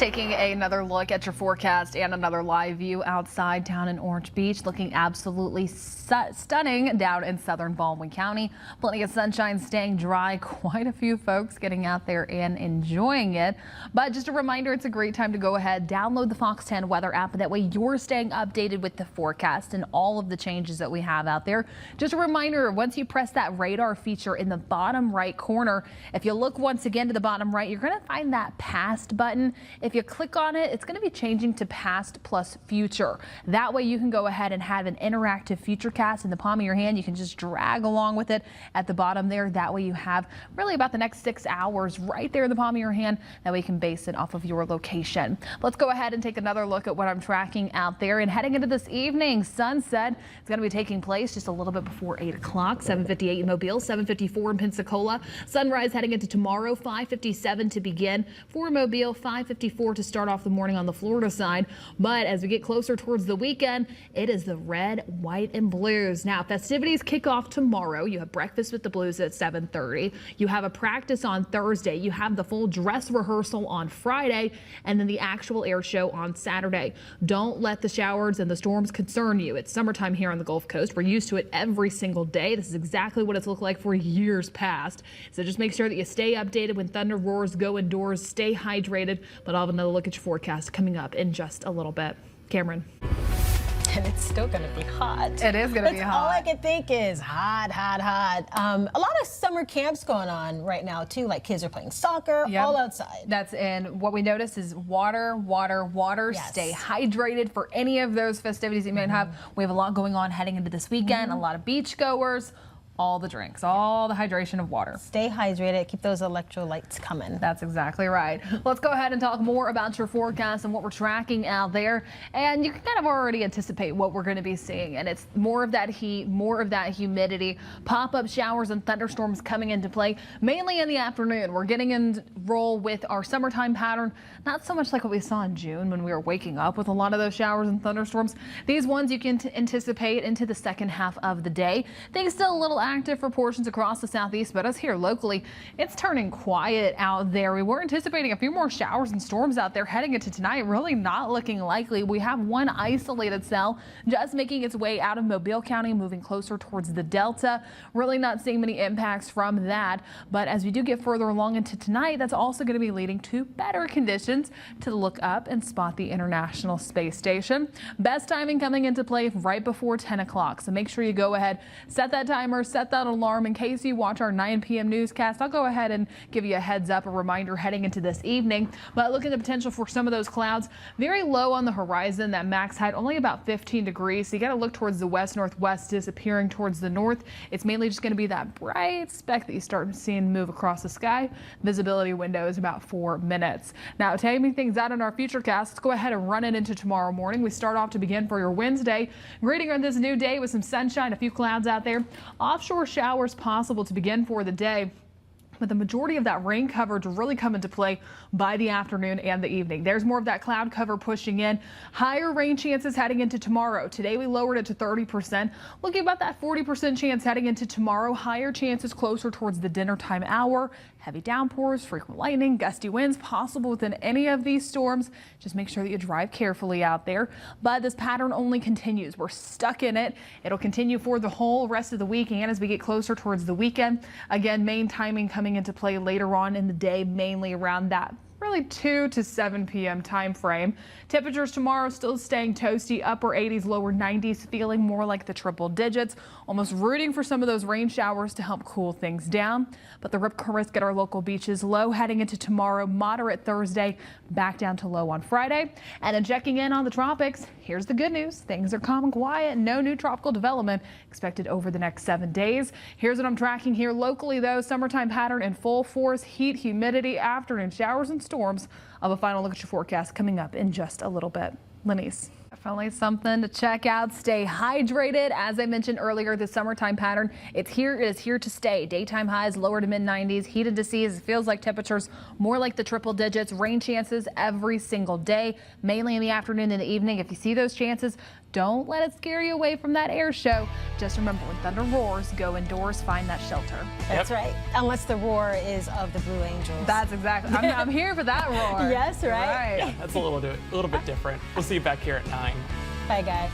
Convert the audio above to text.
Taking another look at your forecast and another live view outside down in Orange Beach, looking absolutely stunning down in southern Baldwin County. Plenty of sunshine, staying dry. Quite a few folks getting out there and enjoying it. But just a reminder, it's a great time to go ahead, download the Fox 10 weather app. That way you're staying updated with the forecast and all of the changes that we have out there. Just a reminder, once you press that radar feature in the bottom right corner, if you look once again to the bottom right, you're going to find that past button. If you click on it, it's going to be changing to past plus future. That way you can go ahead and have an interactive futurecast in the palm of your hand. You can just drag along with it at the bottom there. That way you have really about the next 6 hours right there in the palm of your hand. That way you can base it off of your location. Let's go ahead and take another look at what I'm tracking out there. And heading into this evening, sunset is going to be taking place just a little bit before 8 o'clock, 7:58 in Mobile, 7:54 in Pensacola. Sunrise heading into tomorrow, 5:57 to begin for Mobile, 5:54 to start off the morning on the Florida side. But as we get closer towards the weekend, it is the red, white, and blues. Now, festivities kick off tomorrow. You have breakfast with the Blues at 7:30. You have a practice on Thursday. You have the full dress rehearsal on Friday, and then the actual air show on Saturday. Don't let the showers and the storms concern you. It's summertime here on the Gulf Coast. We're used to it every single day. This is exactly what it's looked like for years past. So just make sure that you stay updated when thunder roars, go indoors, stay hydrated. But I'll have another look at your forecast coming up in just a little bit. Cameron. And it's still going to be hot. It is going to be hot. All I can think is hot, hot, hot. A lot of summer camps going on right now, too. Like kids are playing soccer, all outside. And what we notice is water, water, water. Yes. Stay hydrated for any of those festivities you might have. We have a lot going on heading into this weekend. A lot of beach goers. All the drinks, all the hydration of water. Stay hydrated. Keep those electrolytes coming. That's exactly right. Let's go ahead and talk more about your forecast and what we're tracking out there. And you can kind of already anticipate what we're going to be seeing. And it's more of that heat, more of that humidity, pop-up showers and thunderstorms coming into play, mainly in the afternoon. We're getting in roll with our summertime pattern, not so much like what we saw in June when we were waking up with a lot of those showers and thunderstorms. These ones you can anticipate into the second half of the day. Things still a little active for portions across the southeast, but us here locally, it's turning quiet out there. We were anticipating a few more showers and storms out there heading into tonight. Really not looking likely. We have one isolated cell just making its way out of Mobile County, moving closer towards the Delta. Really not seeing many impacts from that. But as we do get further along into tonight, that's also going to be leading to better conditions to look up and spot the International Space Station. Best timing coming into play right before 10 o'clock. So make sure you go ahead, set that timer, set that alarm in case you watch our 9 p.m. newscast. I'll go ahead and give you a heads up, a reminder heading into this evening. But look at the potential for some of those clouds very low on the horizon. That max height only about 15 degrees. So you got to look towards the west northwest, disappearing towards the north. It's mainly just going to be that bright speck that you start seeing move across the sky. Visibility window is about 4 minutes. Now, timing things out in our future cast, let's go ahead and run it into tomorrow morning. We start off to begin for your Wednesday. Greeting on this new day with some sunshine, a few clouds out there. Offshore showers possible to begin for the day. But the majority of that rain coverage will really come into play by the afternoon and the evening. There's more of that cloud cover pushing in. Higher rain chances heading into tomorrow. Today we lowered it to 30%. Looking about that 40% chance heading into tomorrow. Higher chances closer towards the dinner time hour. Heavy downpours, frequent lightning, gusty winds possible within any of these storms. Just make sure that you drive carefully out there. But this pattern only continues. We're stuck in it. It'll continue for the whole rest of the week and as we get closer towards the weekend. Again, main timing coming into play later on in the day, mainly around that really 2 to 7 p.m. time frame. Temperatures tomorrow still staying toasty, upper 80s, lower 90s, feeling more like the triple digits. Almost rooting for some of those rain showers to help cool things down. But the rip risk at our local beaches low heading into tomorrow, moderate Thursday, back down to low on Friday. And then checking in on the tropics, here's the good news. Things are calm and quiet. No new tropical development expected over the next 7 days. Here's what I'm tracking here locally, though. Summertime pattern in full force, heat, humidity, afternoon showers and storms. I'll have a final look at your forecast coming up in just a little bit. Lenise. Definitely something to check out. Stay hydrated. As I mentioned earlier, the summertime pattern, it's here. It is here to stay. Daytime highs lower to mid 90s. Heated to seas. It feels like temperatures more like the triple digits. Rain chances every single day, mainly in the afternoon and the evening. If you see those chances, don't let it scare you away from that air show. Just remember, when thunder roars, go indoors, find that shelter. That's right. Unless the roar is of the Blue Angels. That's exactly. I'm here for that roar. Yes, right? Yeah, that's a little bit different. We'll see you back here at 9. Bye, guys.